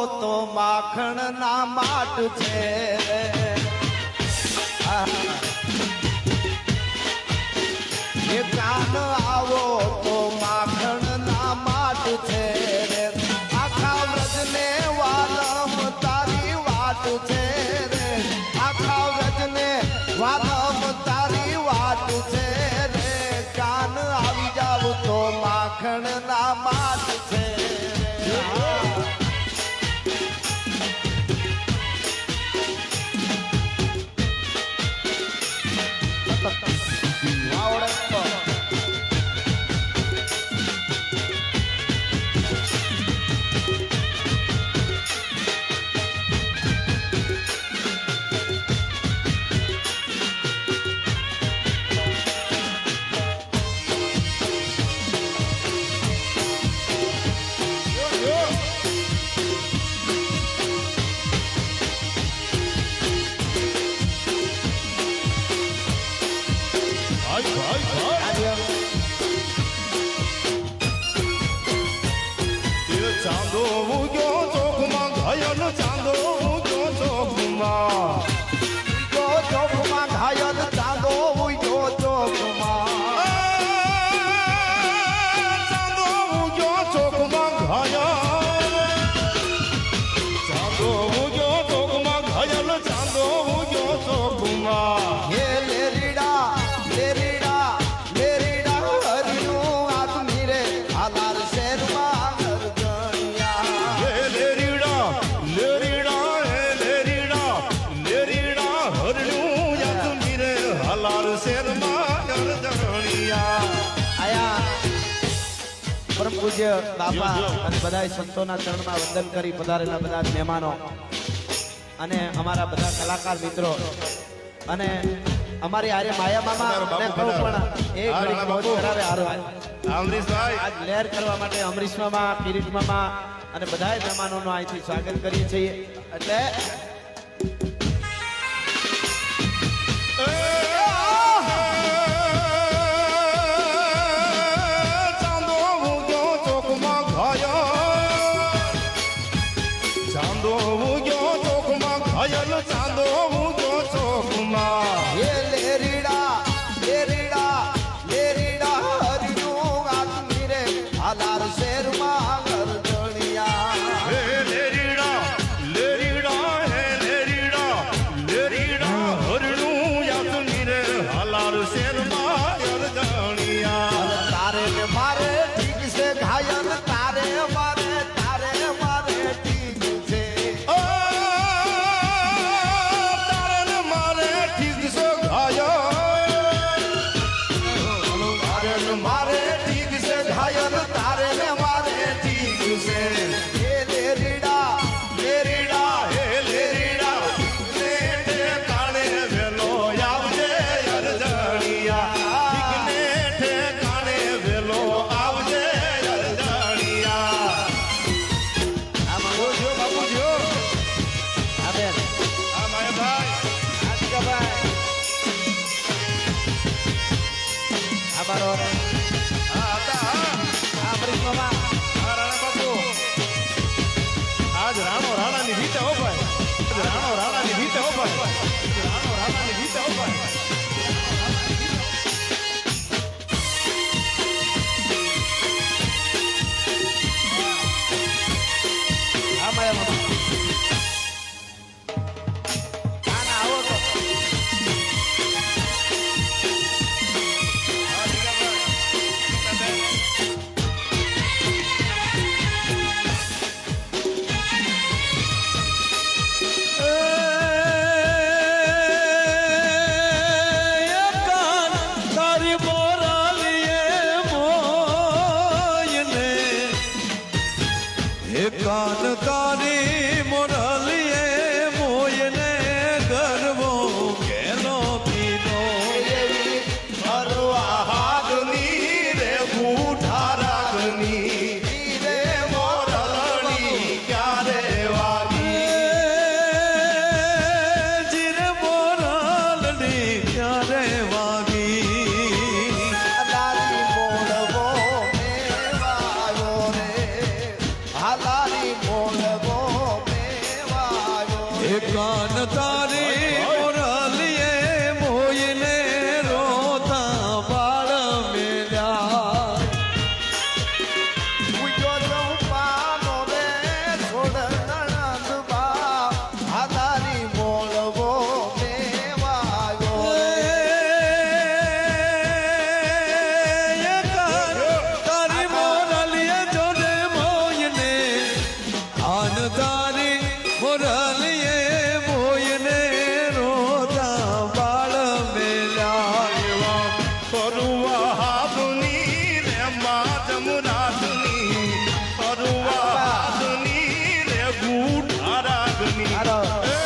તો માખણ ના માટ છે એ કાન આવો તો માખણ ના માટ છે રે આખા વ્રજને વાલમ તારી વાટ છે રે આખા વ્રજને વાલમ તારી વાટ છે રે કાન આવી જાવ તો માખણ ના માટ છે ચાંદો ઉગ્યો ચોકમાં ઘાયલ ચાંદો ઉગ્યો ચોકમાં ઘાયલ ચાંદો ઉગ્યો ચોકમાં ચાંદો ઉગ્યો ચોકમાં ઘાયલ ચાંદો ઉગ્યો ચોકમાં ઘાયલ ચાંદો ઉગ્યો ચોકમાં હે લેરીડા લેરીડા લેરીડા હરિયું આદમી રે હાલાર શહેરમાં પરમ પૂજ્ય બાપા અને બધા સંતોના ચરણમાં વંદન કરી પધારેલા બધા મહેમાનો અને અમારા બધા કલાકાર મિત્રો અને અમારી આરે માયા મામા અને કહું પણ એક ઘડી મોજ કરાવે હારો અમરીશભાઈ આજ લહેર કરવા માટે અમરીશ મામા કિરીટ મામા અને બધા મહેમાનોનું અહીંથી સ્વાગત કરીએ છીએ એટલે ચાંદો ઉગ્યો ચોકમાં ઘાયલ ચાંદો ઉગ્યો ચોકમાં હે લેરીડા લેરીડા લેરીડા હરિયું આદમી રે હાલાર શેરમાં ગરજણિયા હે લેરીડા લેરીડા હે લેરીડા લેરીડા હરણું આદમી રે હાલાર શેરમાં ગરજણિયા તારે ને મારે ઠીક છે ઘાયલ તારે મારે ઠીક છે તારે ને મારે ઠીક છે ઘાયલ તારે ને મારે ઠીક છે ઘાયલ તારે ને મારે ઠીક છે હે લેરીડા લેરીડા હે લેરીડા ને કાણે વેલો આવજે અરજણિયા ઠીકને ઠેકાણે વેલો આવજે અરજણિયા બોજો બાપુજો આ બેન આ માય ભાઈ ભાઈ આ બારો આ હતા આ અમરીશ મામા આ રાણા બાપુ આજ રાણો રાણાની રીતે હો ભાઈ આજ રાણો રાણાની રીતે હો ભાઈ રાણો રાણાની રીતે હો ભાઈ આ માયા મામા કાના આવો તો કાન તારી મોરલીએ મોયને ગરવો કેલો પીનો હરવા હાગની રે બૂઠા રાગની રે મોરલણી ક્યારે વાગી જીરે મોરલની ક્યારે વાગી હાલારી મોળવો મેવાયો રે હાલારી મોળવો એ કાન તારી મોરલીએ મોયને રોતા બાળ મેલ્યા ઉજો ચંપાનો રે છોડ નણંદબા આધારી બોલવો મેવાયો તારી મોરલીએ જોડે મોયને કાન તારી મોરલીએ મોયને રોતા બાળ મેલ્યા એવા ફરુવા હાથની રે મા જમુનાથની ફરુવા હાથની રે બૂઢા રાગની એ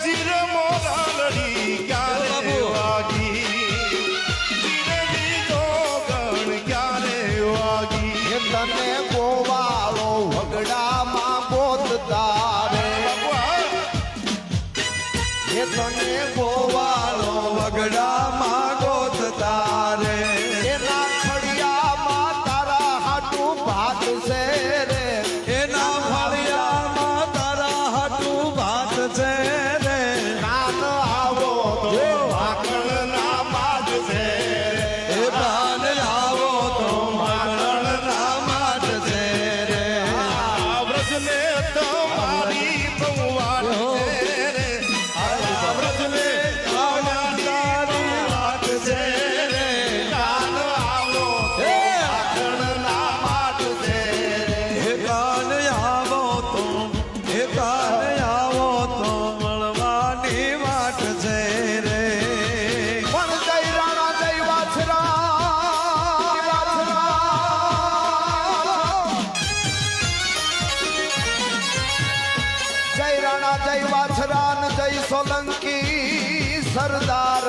જીર મોરાલડી ક્યારે વાગી જીર બીજો ગણ ક્યારે વાગી એ તને ગોવાળો વગડામાં ગોતતા રે એ તને ગોવાળો વગડામાં ગોતતા રે એના ખડિયામાં તારા હાટું ભાત છે રે એના ફળિયામાં તારા હાટું ભાત છે રે કાન આવો તો આકળના માજ છે એ કાન આવો તો મગળના માટ છે રે આ વ્રજને તમારી ભગવાન છે રે આ વ્રજને તારી વાત છે રે કાન આવો એ આકળના માટ છે એ કાન આવો તો એ કાન આવો તો મળવાની વાટ છે રે પણ જય રાણા જય વાછરા જય રાણા જય વાછરા ને જય સોલંકી સરદાર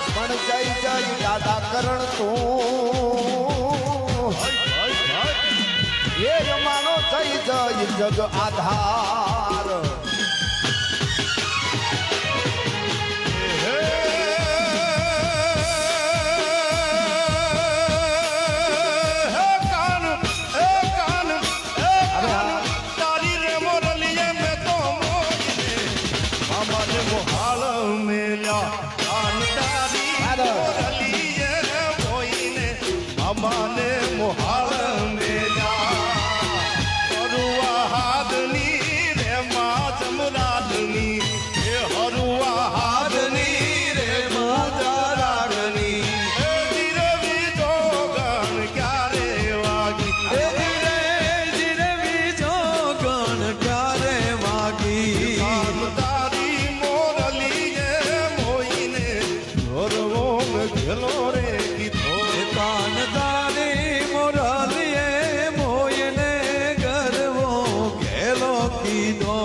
પણ જય જય દાદા કરણ તું એ રમાનો જય જય જગ આધાર તારી રે મોરલીએ મેં તો મોરીને મામાને મોહાળ મેલ્યા કાન તારી મોરલીએ મોઈને મામાને મોહાળ મેલ્યા હરુવા હાથની રે મા જમરાજની એ હરુવા હાથની રે માતા રાગની એ ધીરવી જોગણ ક્યારે વાગી એ ધીરે ધીરે બીજો ગણ ક્યારે વાગી કાન તારી મોરલીએ મોઈને ઘોરવો ગેલો રે કીધો એ કાન તારી મોરલીએ મોયને ગરવો ઘેલો કીધો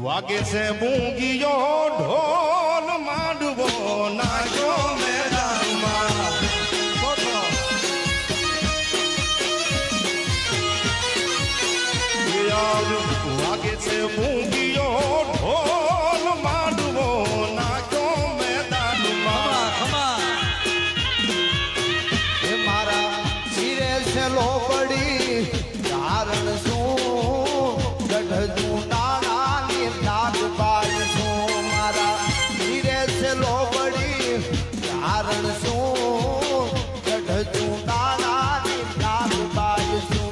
વાગે છે બૂંગીયો ઢોલ માંડવો નાચો મેદાનમાં વાગે છે બૂંગીયો ઢોલ માંડવો નાચો મેદાનમાં એ મારા શિરે છે લોબડી કારણ શું ગઢ નાની નાગ બાજ શું મારા શિરે છે લોબડી કારણ શું ગઢ નાની નાગ બાજ શું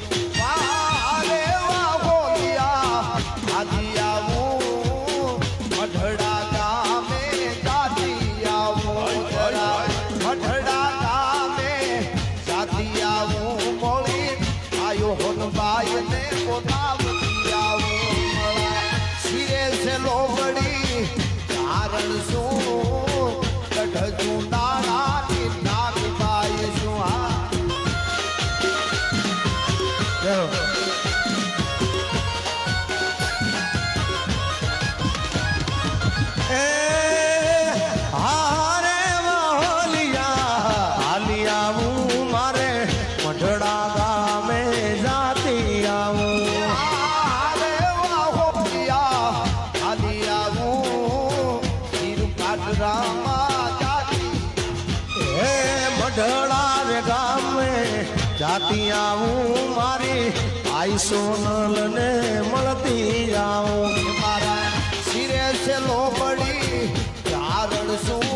જાતી આવું મારી આઈ સોનલ ને મળતી આવું મારા શિરે છે લોબડી ચારણ શું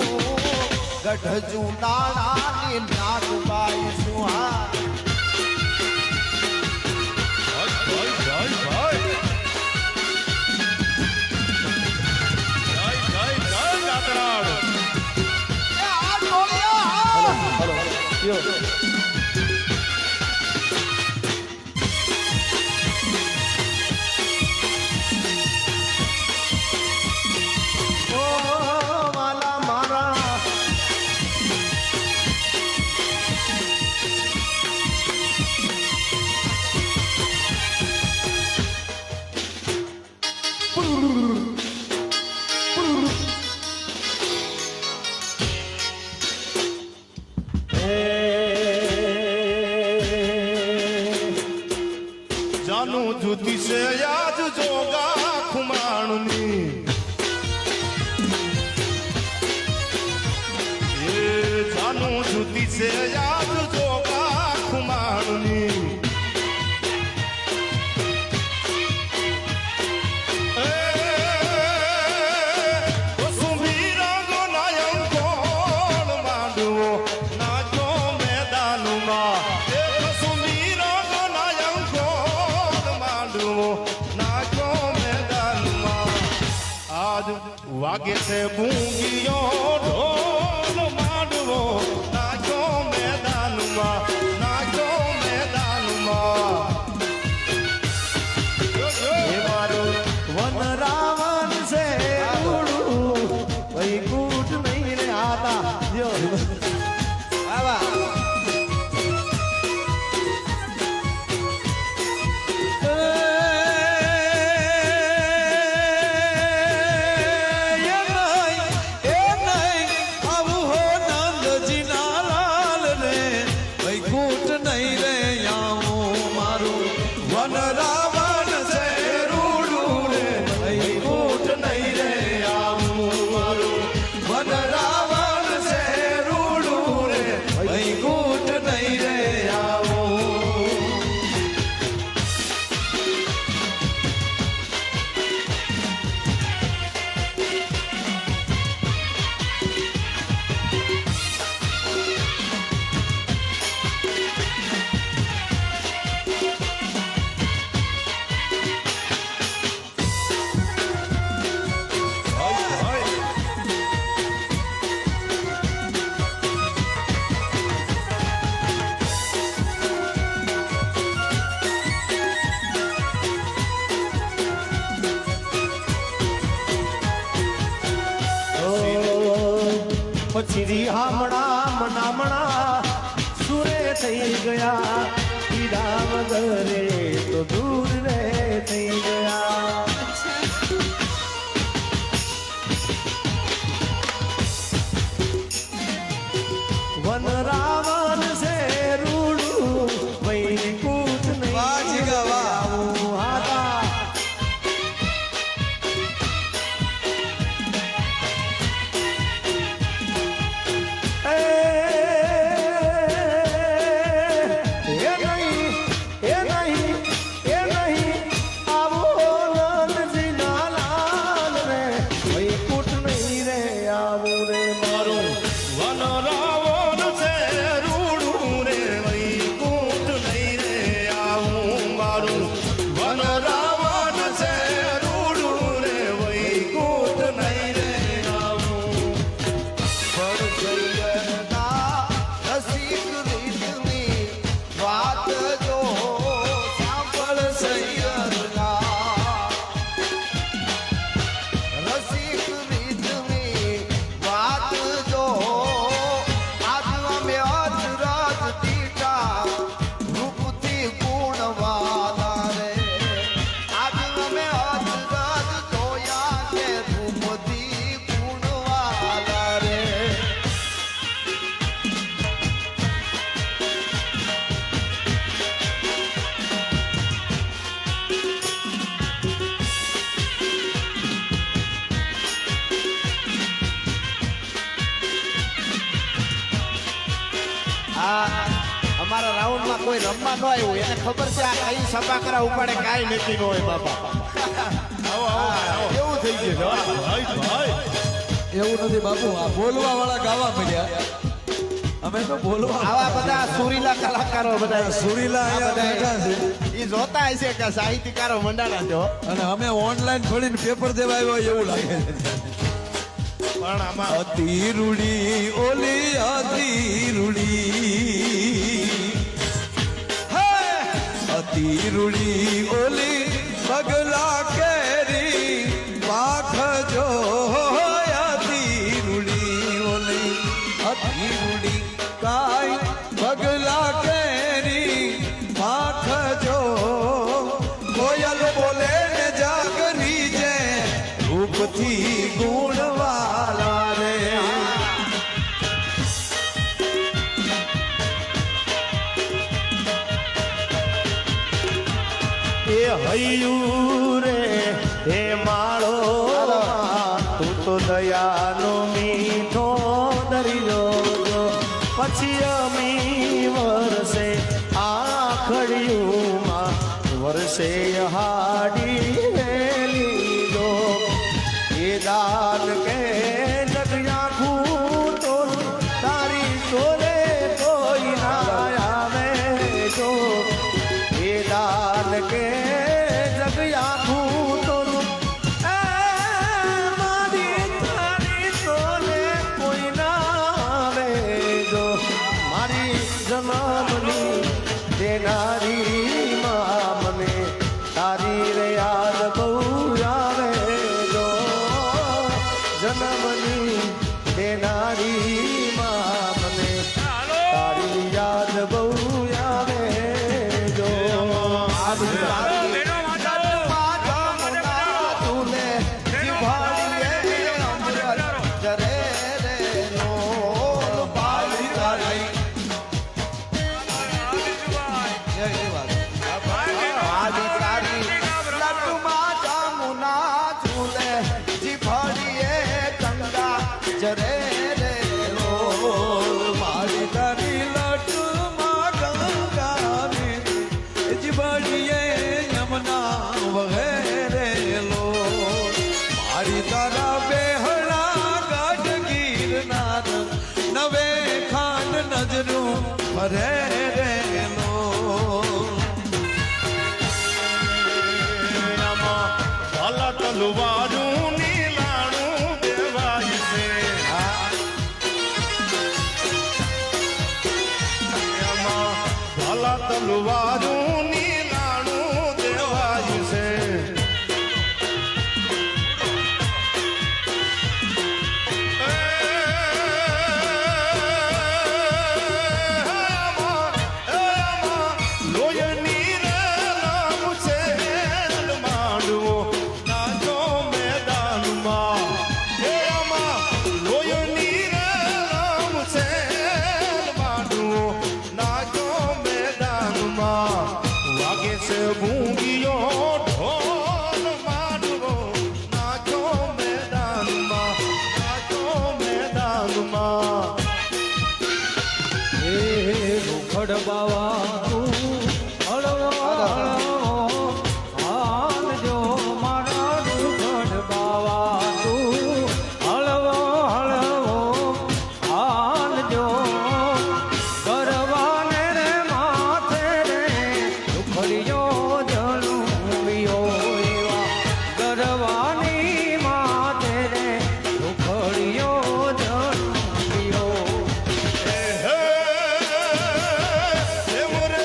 ગઢજુ નાણાની નાગબાઈ શું હા એ આ ટોળિયા ઓ વાલા મારા જાનું જુતી છે યાદ જોગા ખુમાણની એ જાનું જુતી છે યાદ જોગા ખુમાણની એ કસુંબી રંગો નાયમ કોણ માંડવો નાચો મેદાનમાં એ કસુંબી રંગો નાયમ કોણ માંડવો નાચો મેદાનમાં આજ વાગે છે ભૂંગીઓ ઢોલ માંડવો નાચો મેદાનમાં નાચો મેદાનમાં એ મારું વન રાવણ છે ઉડું વૈકુંઠ નહીં રે આતા જો આવા એ નહીં આવું હો નંદજીના લાલ રે વૈકુંઠ નહીં રે આવું મારું વન રાવણ છે રૂડું રે વૈકુંઠ નહીં રે આવું મારું વન રાવણ છે રૂડું રે વૈકુંઠ નહીં રે આવું પછી રિહામણા મનામણા સુરે થઈ ગયા પીડા વગરે તો દૂર રે થઈ ગયા વન રાવણ છે રૂડું વૈકુંઠ નહીં આવું હાતા એ નહીં ગ્રાઉન્ડમાં કોઈ રમવા ન આવ્યું એને ખબર છે આ કઈ સપાકરા ઉપાડે કાંઈ નથી નો હોય બાપા આવો આવો કેવું થઈ ગયું છે ભાઈ એવું નથી બાપુ આ બોલવા વાળા ગાવા પડ્યા અમે તો બોલવા આવા બધા સુરીલા કલાકારો બધા સુરીલા અહીંયા બેઠા છે એ જોતા હશે કે સાહિત્યકારો મંડાણા છો અને અમે ઓનલાઈન ખોલીને પેપર દેવા આવ્યા એવું લાગે છે પણ આમાં અતિ રૂડી ઓલી અતિ રૂડી અતિ રૂડી ઓલી પગલા કેરી પાખ જો અતિ રૂડી ઓલી અતિ રૂડી કાઈ પગલા કેરી પાખ જો કોયલ બોલે ને જાગરી જે રૂપથી ગુણવાલા રે એ હૈયું રે હે માળો તું તો દયાનો મીઠો દરિયો પછી અમી વરસે આખડિયુંમાં વરસે હાડી લીધો એ દાન કે જગયાખું તો તારી તોરે કોઈ ના આવે જો એ દાન કે જગયાખું તો મારી તારી તોરે કોઈ ના આવે જો મારી જન્મની દેનારી માં મને તારી રે યાદ બહુ આવે જો જન્મની દેનારી માં મને તારી યાદ બહુ આવે જો જરે રે લો મારી તારી લટમાં ગંગા ને જીવડીએ યમુના વહે રે લો મારી તારા બેહણા ગાઢ ગીરનાર નવે ખાંડ નજરું ફરે રે લો ભલા તલવારું નીલાણું દેવાય છે ભલા તલવારું નીલાણું દેવાય છે લોહીની રંગ છે માંડવો નાચો મેદાનમાં લોહીની રંગ છે માંડવો નાચો મેદાનમાં વાગે છે ભૂંગીયો ઢોલ માંડવો નાચો મેદાનમાં મુખડ બાવા તું હળવો હળવો હાલજો મારા મુખડ બાવા તું હળવો હળવો હાલજો કરવાને રે માથે રે દુખડિયો જળુંબિયો એવા ગરવાની માથે રે દુખડિયો જળુંબિયો હે મોરે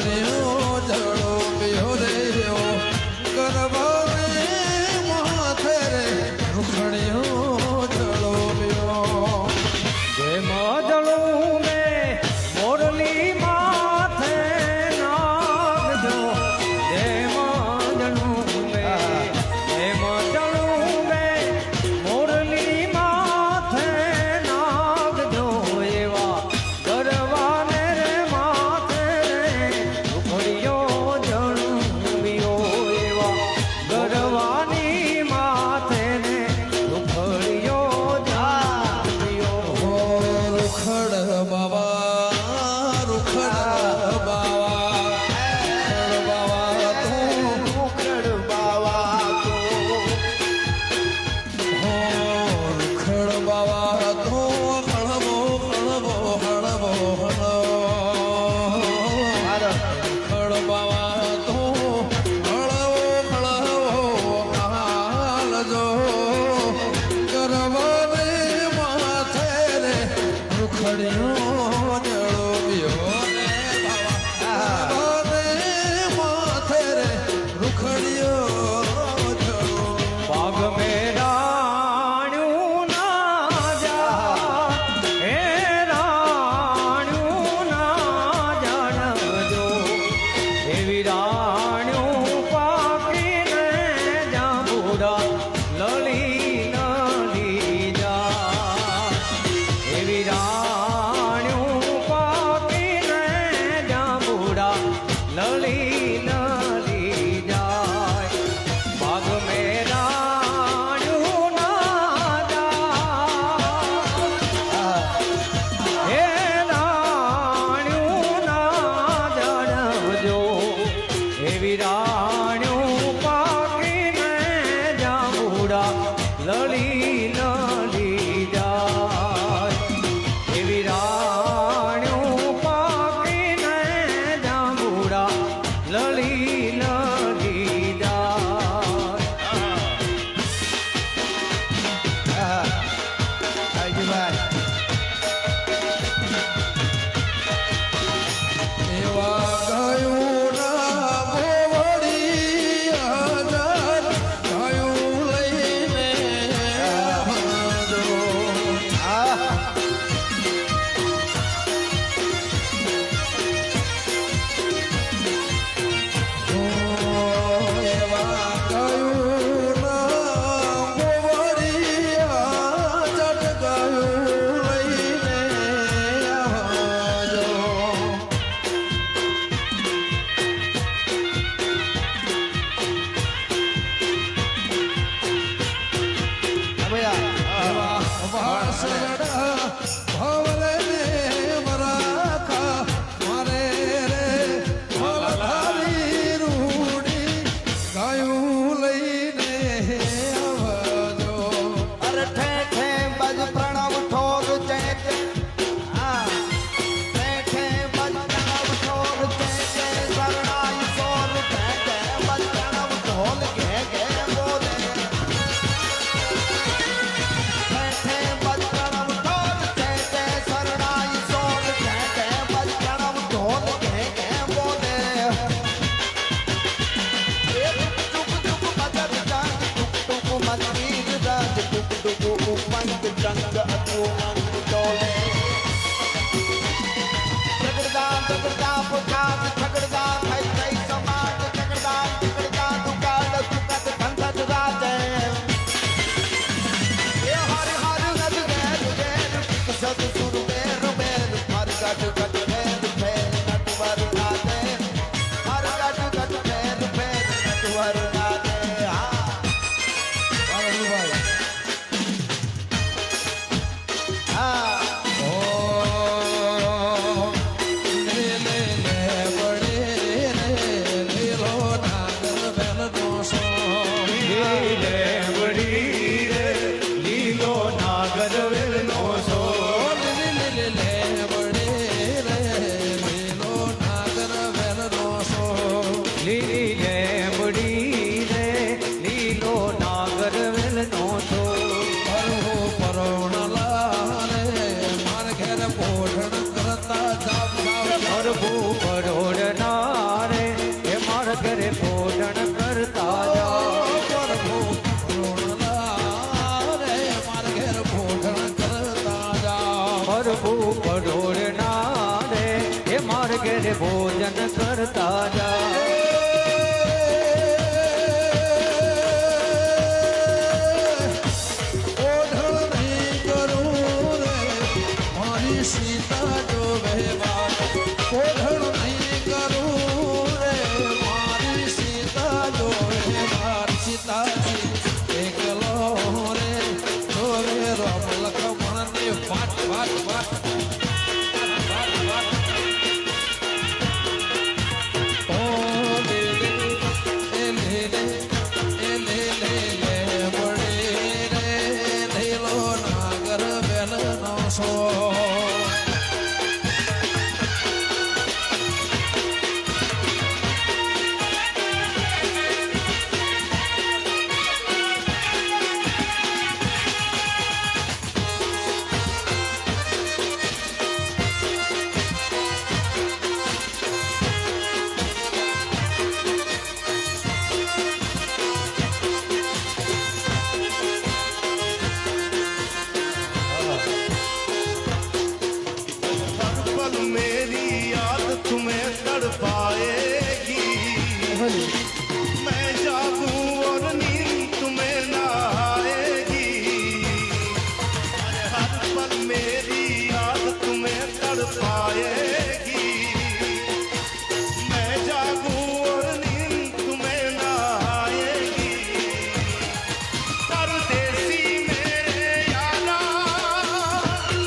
રૂખડ્યો જળો પિયો રે ગરબાને માથે રે રૂખડ્યો જળો પિયો જે મજળું ને મોરલી માથે નાગજો જે મજળું ને મોરલી માથે નાગજો એવા ગરવાને રે માથે રે રૂખડિયો જળું એવા ગરવાની માથે ને રૂખડિયો રૂખડ બાવા રૂખડ બાવા તું ઉખડ બાવા તો હો રૂખડ બાવા તું હળવો હળવો હળવો હળવો રૂખડ બાવા તું હળવો હળવો હાલજો ગરબાને માથે રે રૂખડ્યો જળો પિયો રે બાવા ગરબાને માથે રે રૂખડ્યો જળો પાગ મેરાણ્યું ના જા હે રાણ્યું ના જાણજો એવી રાણ્યું પાકીને જાંબુડા લલી લલી જા એવી રાણ્યું પાકીને જાંબુડા લલી લલી જાય બાગ મેરાણ્યું ના જા હે રાણ્યું ના જાણજો એવી રાણ્યું પાકીને જાંબુડા લલી લલી જાય એવી રાણ્યું પાકીને જાંબુડા લલી લલી જાય ભાઈ એવા ગાયું ના ગોવડી આજાદ ગાયું લઈને આવજો એવા ગાયું ના ગોવડી આજાદ ગાયું લઈને આવજો વાસરડા ભવરે ને મરાખા મારે રે મલધારી રૂડી ગાયું લઈને આવજો અરે ઠે ઠે બજ પ્રણવ ઠોર ચેક હા ઠે ઠે બજ પ્રણવ ઠોર ચેક શરણાઈ સોર ઠે ઠે બજ પ્રણવ ઢોલ ઘે ઘે બોલે ઠે ઠે બજ પ્રણવ ઠોર ચેક શરણાઈ સોર ઠે ઠે બજ પ્રણવ ઢોલ ઘે ઘે બોલે ટુક ટુક બજર જાગ ટુક ટુક મનવીર રાજ ટુક ટુક ઉપંગ જંગ અતુમંગ ડોલે ઝગડદા ઝગડદા પુકાત ઝગડદા થઈ થઈ સમાજ ઝગડદા ઝગડદા દુકાળ દુકત ધંધત રાજે એ હર હર નદ ગેર ગેર સદ સુર બેર બેર હર ગટ ગટ ફેર ફેર નટવર નાદે હર ગટ ગટ ફેર ફેર નટવર નાદે હા હા ઓ લે લે લે ઘેરે ભોજન કરતા જા ઓઢણ નહીં કરું રે મારી સીતા જો વહેવાર ઓઢણ નહીં કરું રે મારી સીતા જો વહેવાર સીતાજી એકલો રે જોરે રામ લખમણ ને વાટ વાટ વાટ ઓ લે લે એ લે લે એ લે લે લે વડે રે ધૈલો નાગર બેલ નો સો पल मेरी याद तुम्हें तड़पाएगी मैं जागूं और नींद तुम्हें ना आएगी अरे हर पल मेरी याद तुम्हें तड़पाएगी मैं जागूं और नींद तुम्हें ना आएगी परदेसी मेरे यारा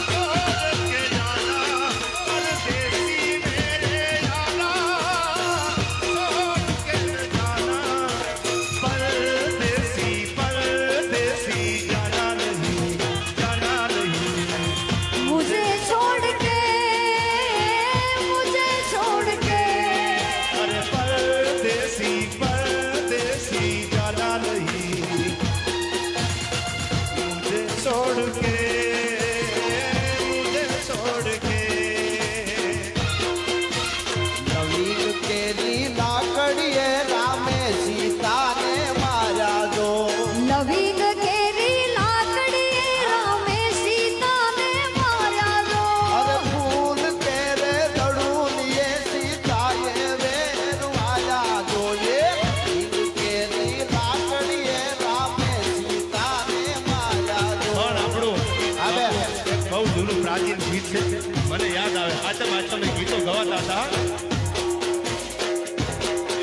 छोड़ के जाना परदेसी मेरे यारा छोड़ के जाना परदेसी परदेसी जाना नहीं मुझे छोड़ के अरे परदेसी परदेसी जाना नहीं मुझे छोड़ के નવીન કેરી લાકડીએ રામે સીતાને માર્યા જો નવીન કેરી લાકડીએ રામે સીતાને માર્યા જો અરે ફૂલ કેરે દડુલીએ સીતાએ વેરવાયા જોઈએ નવીન કેરી લાકડીએ રામે સીતાને માર્યા જો પણ આપણું હવે એક બહુ જૂનું પ્રાચીન ગીત છે મને યાદ આવે આચમ ગીતો ગવાતા હતા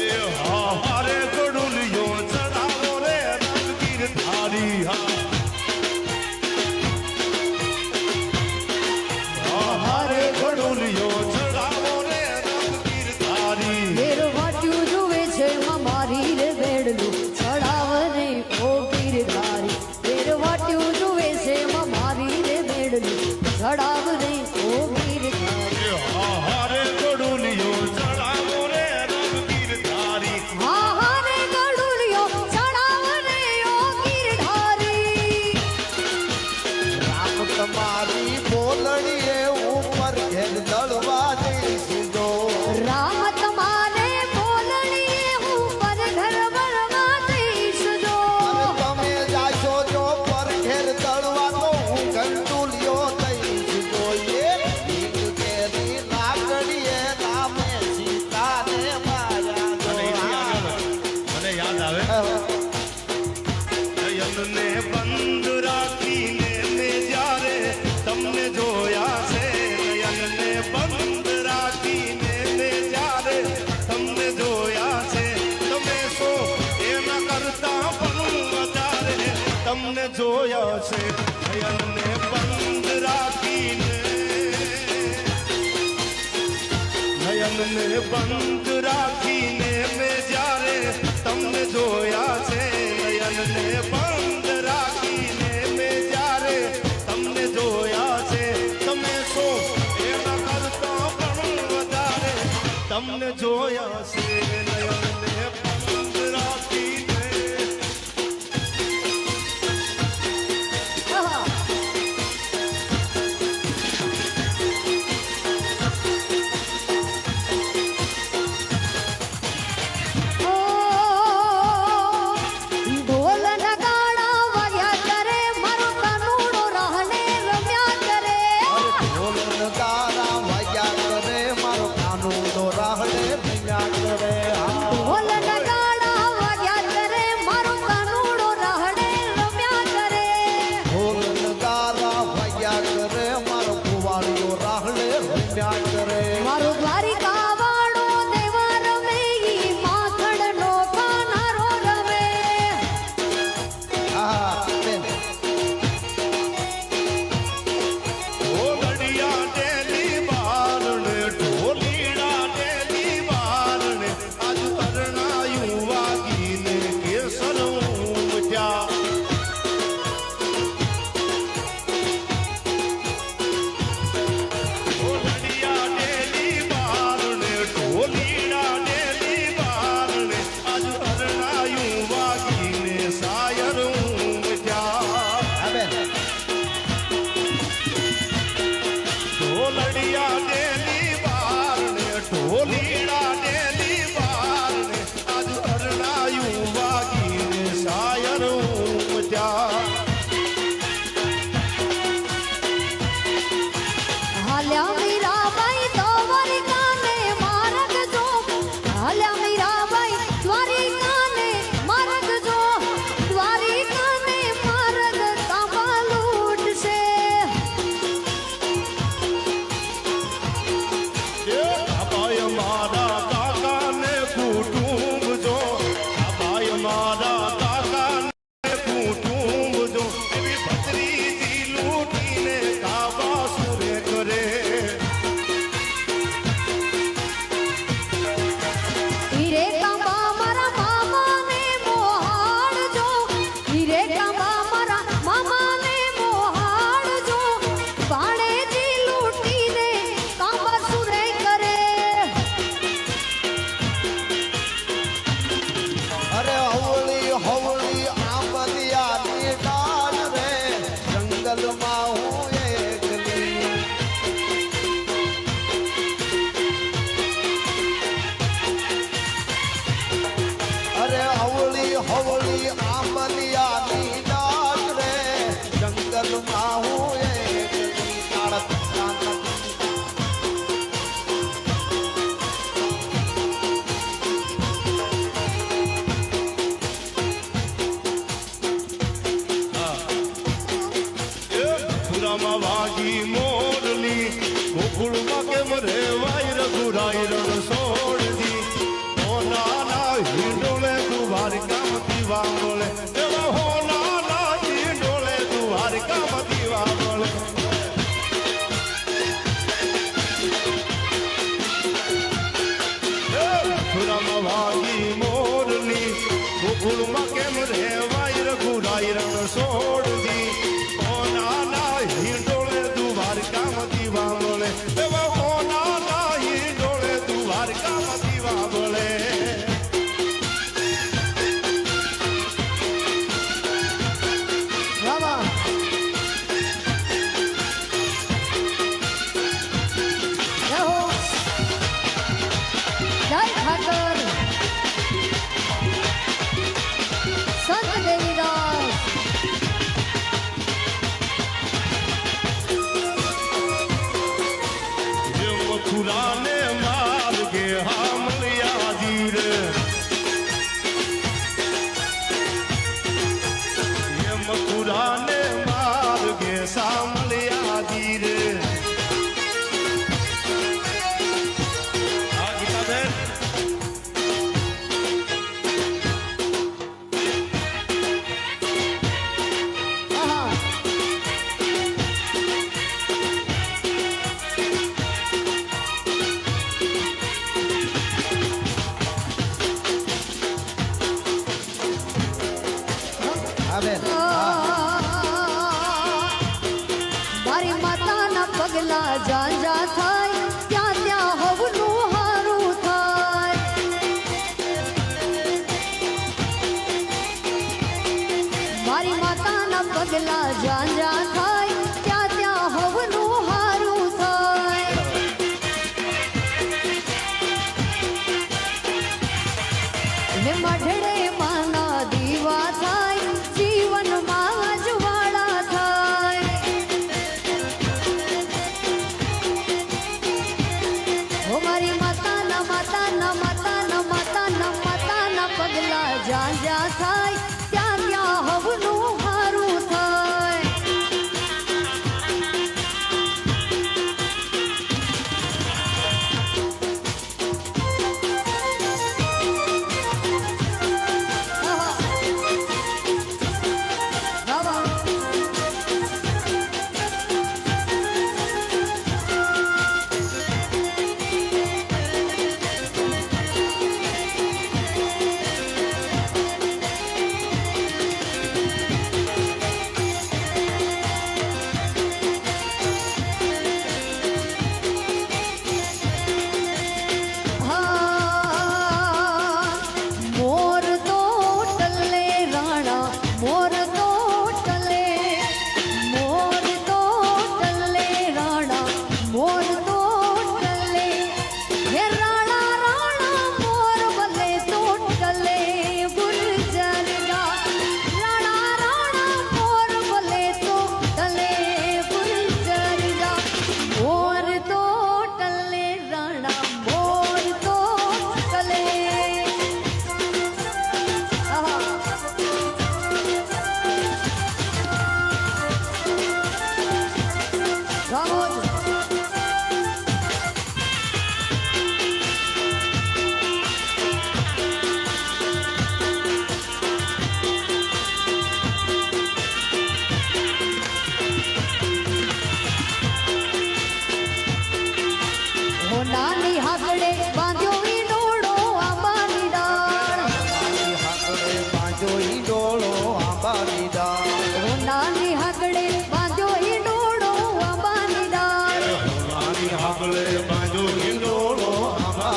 એ હારે ગડુલિયો ચડાવો રે રંગીર થારી હારે ગડુલિયો ચડાવો રે રંગીર થારી વેર વાટ્યું જુએ છે મારી રે બેડલું ચડાવ રે ઓ ગીરધારી વેર વાટ્યું જુએ છે મારી રે બેડલું ચડાવ રે ઓ ગીરધારી હારે ગડુલિયો ચડાવો રે રંગીર થારી હા રે ગડુલિયો ચડાવ રે ઓ ગીરધારી રામ તમારી બોલડીએ ઉપર ઘેર દળવા જઈશું જો રામ તમારે બોલણીએ હું પર ઘર બળવા જઈશ જો અને તમે જાશો જો પર ઘેર દળવા તો હું કંટુલિયો થઈશ જોઈએ નીલ કેરી લાકડીએ રામે સીતાને માર્યા મને યાદ આવે નયનને બંધ રાખીને મેં જ્યારે તમને જોયા છે નયનને બંધ રાખીને મેં જ્યારે તમને જોયા છે તમે શો એના કરતા પણ વધારે તમને જોયા છે નયનને બંધ રાખીને નયનને બંધ રાખીને મેં જ્યારે તમને જોયા છે નયનને બંધ રાખીને મેં જ્યારે તમને જોયા છે તમે શો એના કરતા પણ વધારે તમને જોયા છે નયનને બંધ રાખીને આહા. ઢોલ નગારા વાગ્યા કરે મારો કાનો રમ્યા કરે ઢોલ નગાડા વાગ્યા કરે મારો કાનુડો રાહડે રમ્યા કરે ઢોલ નગારા વાગ્યા કરે મારો કુવાડિયો રાહડે રમ્યા કરે મારો દ્વારિકા વાળો દેવા રમે ઈ માખણનો કાનારો રમે હા બેન ઢોલડિયા ડેલી બારણે ઢોલીડા ડેલી બારણે આજ અરણાયું વાગીને કેસર ઉમટ્યા ઢોલડિયા ડેલી બારણે ઢોલીડા ડેલી બારણે આજ અરણાયું વાગીને સાયર ઉમટ્યા હા બેન ઢોલડિયા ડેલી બારણે ઢોલીડા ડેલી બારણે આજ અરણાયું વાગીને સાયર ઉમટ્યા હાલ્યા મીરાબાઈ દ્વારિકાને માર્ગ જો હાલ્યા મીરાબાઈ દ્વારિકાને માર્ગ જો દ્વારિકાને માર્ગ તાંબા લૂટશે અભાય મારા કાકાને કુટુંબ જો અભાય મારા કાકાને કુટુંબ જો એવી ભત્રીજી લૂટીને કાબા સુરે કરે હીરે કાંબા મારા મામાને મોહાડજો હીરે કાંબા મારા મામાને મોહાડજો ભાણેજી લૂટીને કાંબા સુરે કરે અરે હવળી હવળી આંબલિયાની ડાળ રે જંગલમાં હું એકલી અરે હવળી હવળી આંબલિયાની ડાળ રે જંગલમાં હું એકલી ડાળ પુરામાં વાગી મોરલી ગોકુળમાં કેમ રે વાયર ગુરાઈ રણ સોડતી ઓ નાના હિંડોળે તું દ્વારિકામતી વાંગોળે એવા હો નાના હિંડોળે તું દ્વારિકામતી વાંગોળે પુરામાં વાગી મોરલી ગોકુળમાં કેમ રે વાયર ગુરાઈ રણ સોડતી ઓ નાના હિંડોળે તું દ્વારિકામતી વાંગોળે એવા હો નાના હિંડોળે તું દ્વારિકામતી વાંગોળે રામા જય હો જય ઠાકર સંત દેવીદાસ મથુરાને માર્ગે હામલિયાજી રે મથુરાને માર્ગે સામલિયાજી રે આ ગીતાબેન આહા હા બેન મારી માતાના પગલા જાંજા થાય ત્યાં ત્યાં હવનું હારું થાય મારી માતાના પગલા જાંજા થાય ત્યાં ત્યાં હવનું હારું થાય ને મઢડે માના દીવા થાય જીવનમાં જ્વાળા થાય હો મારી માતાના માતાના માતા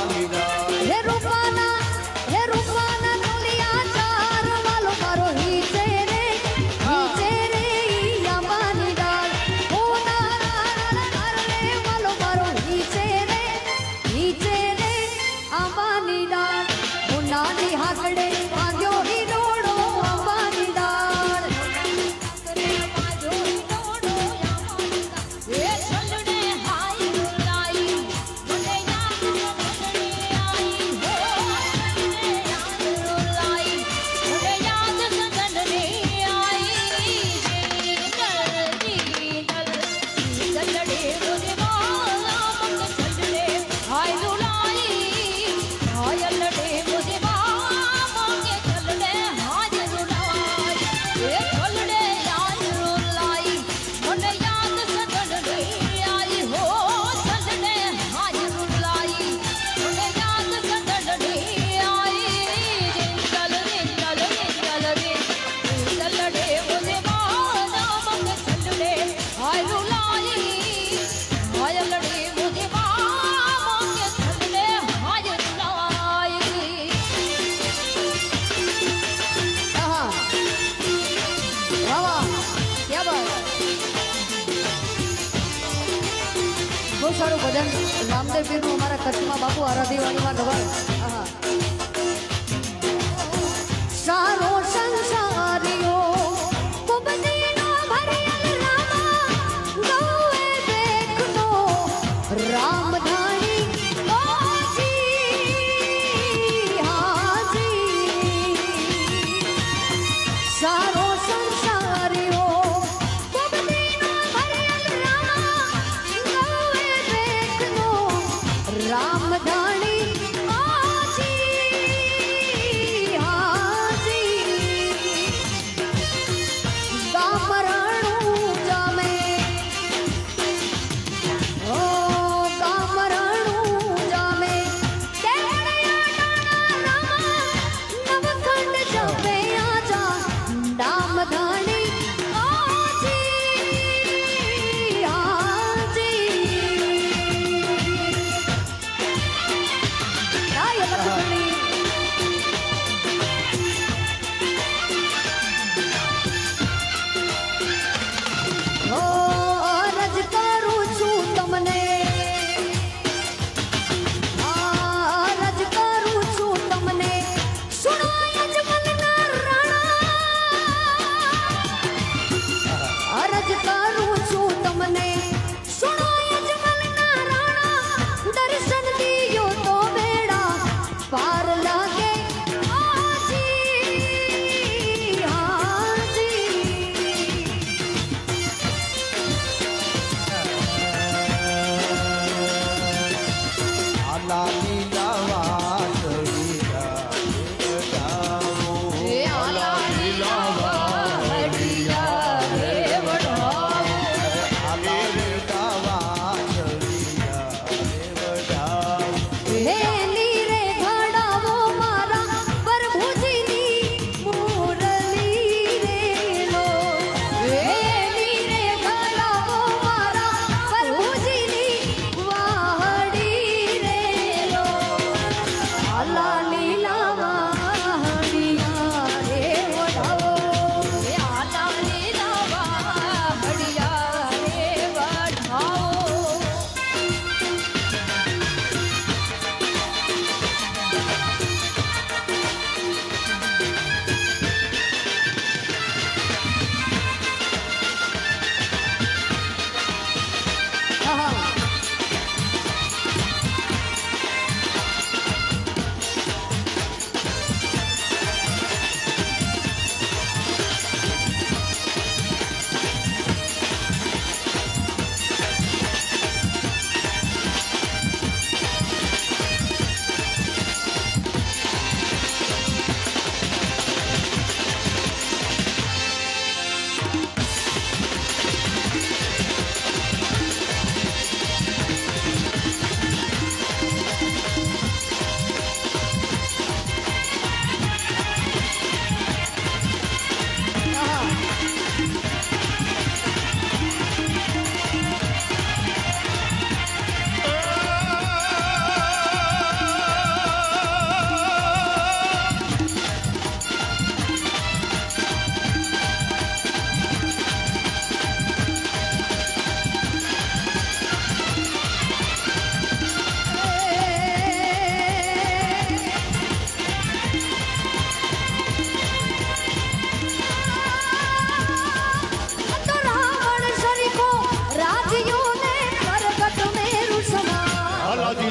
અંબાની ડાળ હે રૂપાના તોલિયા ચાર વાલો મારો હીચે રે ઈ અંબાની ડાળ ઓ નારા રે વાલો મારો હીચે રે અંબાની ડાળ મુંડાની હાકડે ભાગ્યો હિડોળો અંબાની ડાળ બહુ સારું ભજન રામદેવ પીરનું અમારા કચ્છમાં બાપુ આરાધીવાણીમાં ગવાય સારો સંસારીઓ કુબદીનો ભરિયલ રામા ગૌએ દેખનો રામધાણી હાજી સારો સંસારીઓ કુબદીનો ભરિયલ રામા ગૌએ દેખનો રામધાણી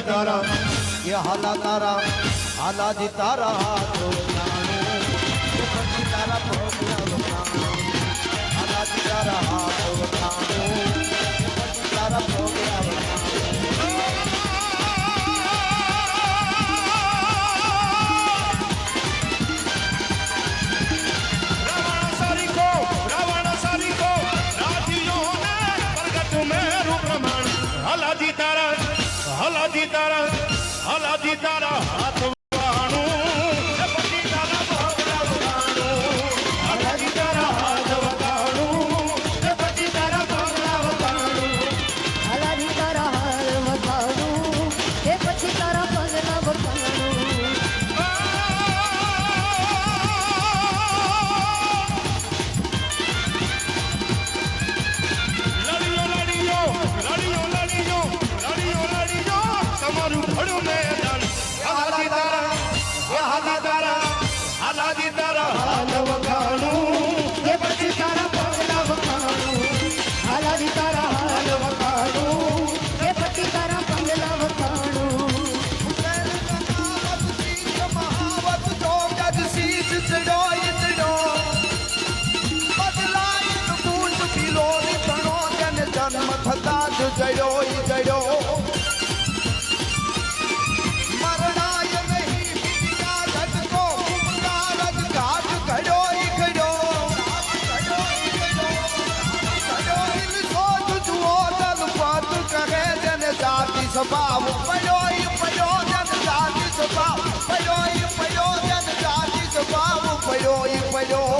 તારા એ હાલા તારા હાલાજી તારા હાથ વખાણું એ પછી તારા પગલા વખાણું હાલાજી તારા હાથ વખાણું એ પછી તારા પગલા વખાણું રાવણ સારીકો રાજીઓને પ્રગટ મેરું પ્રમાણ હલાજી તારા હાથ વખાણું એ પછી તારા પગલા વખાણું હલાજી તારા હાથ વખાણું એ પછી તારા પગલા વખાણું હાલાજી તારા હાલ વખાણું એ પછી તારા પગલા વખાણું લડીઓ તમારું ભડું મેદાન હાલાજી તારા હાથ વખાણું એ પછી તારા પગલા વખાણું હાલાજી તારા હાલ વખાણું એ પછી તારા પગલા વખાણું મહાવત તો જગ શીશ ચડો ચડો બદલાય બૂટ પીલો તણો જન જન્મ થતા જ જડો જડો મરણાય નહીં બીજા ઘટકો ઉપકાર જ ઘાટ ઘડો ઘડો સ્વભાવ પડ્યો જન જાતિ સ્વભાવ પડ્યો જન જાતિ સ્વભાવ પડ્યો